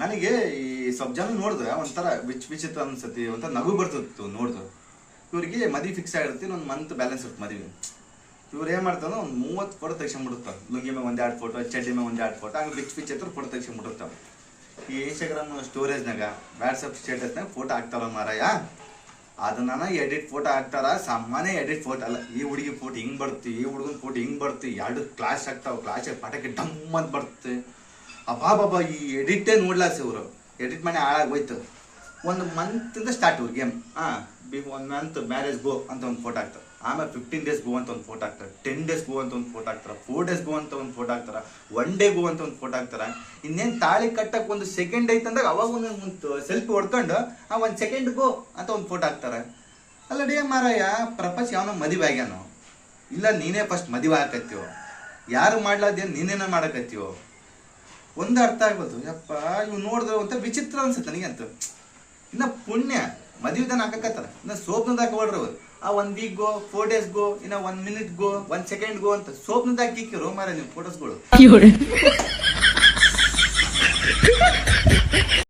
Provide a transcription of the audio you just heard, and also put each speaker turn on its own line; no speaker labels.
ನನಗೆ ಈ ಸ್ವಲ್ಪ ಜನ ನೋಡಿದ್ರೆ ಒಂಥರ ವಿಚಿತ್ರ ಅನ್ಸತಿ, ಒಂಥರ ನಗು ಬರ್ತಿತ್ತು ನೋಡಿದ್ರು. ಇವ್ರಿಗೆ ಮದುವೆ ಫಿಕ್ಸ್ ಆಗಿರುತ್ತೆ, ಒಂದು ಮಂತ್ ಬ್ಯಾಲೆನ್ಸ್ ಇರುತ್ತೆ ಮದುವೆ. ಇವ್ರು ಏನ್ ಮಾಡ್ತಾವ, ಒಂದು 30 ಫೋಟೋ ತೆಗ್ಸ್ಕೊಂಡ್ಬಿಡುತ್ತಾವ. ಲುಂಗಿ ಮೇಲೆ 1-2 ಫೋಟೋ, ಚಡ್ಡಿ ಮೇಲೆ 1-2 ಫೋಟೋ, ಹಂಗೆ ಬಿಚ್ ಹತ್ರ ಫೋಟೋ ತೆಗ್ಸ್ಕೊಂಡ್ಬಿಡುತ್ತಾವ. ಈ ಇನ್ಸ್ಟಾಗ್ರಾಮ್ ಸ್ಟೋರೇಜ್ನಾಗ, ವಾಟ್ಸಪ್ ಸ್ಟೇಟಸ್ನಾಗ ಫೋಟೋ ಹಾಕ್ತಾವ ಮಾರಾಯ. ಅದನ್ನ ಎಡಿಟ್ ಫೋಟೋ ಹಾಕ್ತಾರ, ಸಾಮಾನ್ಯ ಎಡಿಟ್ ಫೋಟೋ ಅಲ್ಲ. ಈ ಹುಡುಗಿ ಫೋಟೋ ಹಿಂಗ್ ಬರುತ್ತೆ, ಈ ಹುಡುಗನ ಫೋಟೋ ಹಿಂಗ್ ಬರುತ್ತೆ, 2 ಕ್ಲಾಶ್ ಆಗ್ತಾವ, ಕ್ಲಾಶ್ ಪಟಕ್ಕೆ ಡಮ್ ಅಂತ ಬರುತ್ತೆ. ಅಬ್ಬಾ ಈ ಎಡಿಟೇ ನೋಡ್ಲಾಸ ಇವರು, ಎಡಿಟ್ ಮಾಡಿ ಹಾಳಾಗೋಯ್ತು. 1 ಮಂತಿಂದ ಸ್ಟಾರ್ಟ್ ಇವ್ರು ಗೇಮ್. 1 ಮಂತ್ ಮ್ಯಾರೇಜ್ ಗೋ ಅಂತ ಒಂದು ಫೋಟೋ ಹಾಕ್ತಾರೆ, ಆಮೇಲೆ 15 ಡೇಸ್ ಗೋ ಅಂತ ಒಂದು ಫೋಟೋ ಹಾಕ್ತಾರೆ, 10 ಡೇಸ್ ಗೋ ಅಂತ ಒಂದು ಫೋಟೋ ಹಾಕ್ತಾರೆ, 4 ಡೇಸ್ ಗೋ ಅಂತ ಒಂದು ಫೋಟೋ ಹಾಕ್ತಾರೆ, 1 ಡೇ ಗೋ ಅಂತ ಒಂದು ಫೋಟೋ ಹಾಕ್ತಾರೆ. ಇನ್ನೇನು ತಾಳಿ ಕಟ್ಟಕ್ಕೆ 1 ಸೆಕೆಂಡ್ ಐತಂದಾಗ ಅವಾಗ ಒಂದು ಸೆಲ್ಫಿ ಹೊಡ್ಕೊಂಡು 1 ಸೆಕೆಂಡ್ ಗೋ ಅಂತ ಒಂದು ಫೋಟೋ ಹಾಕ್ತಾರೆ. ಅಲ್ಲ ಡೇ ಮಾರಾಯ, ಪ್ರಪಂಚ ಯಾವನ ಮದುವೆ ಆಗ್ಯಾನೋ ಇಲ್ಲ ನೀನೇ ಫಸ್ಟ್ ಮದುವೆ ಹಾಕತ್ತೀವೋ, ಯಾರು ಮಾಡ್ಲಾದೇನು ನೀನೇನ ಮಾಡಕತ್ತೀವೋ ಒಂದು ಅರ್ಥ ಆಗ್ಬೋದು. ಯಪ್ಪ ಇವ್ ನೋಡಿದ್ರೆ ಒಂಥರ ವಿಚಿತ್ರ ಅನ್ಸುತ್ತೆ ನನಗಂತ. ಇನ್ನ ಪುಣ್ಯ ಮದುವೆದನ್ನ ಹಾಕಕತ್ತಾರ, ಇನ್ನ ಸೋಪ್ನದ ಹಾಕೊಳ್ರಿ ಅವ್ರು. 1 ವೀಕ್ ಗೋ, 4 ಡೇಸ್ ಗೋ, ಇನ್ನ 1 ಮಿನಿಟ್ ಗೋ, 1 ಸೆಕೆಂಡ್ ಗೋ ಅಂತ ಸೋಪ್ನದ ಹಾಕಿರೋ ಮಾರ ನೀವು ಫೋಟೋಸ್ಗಳು.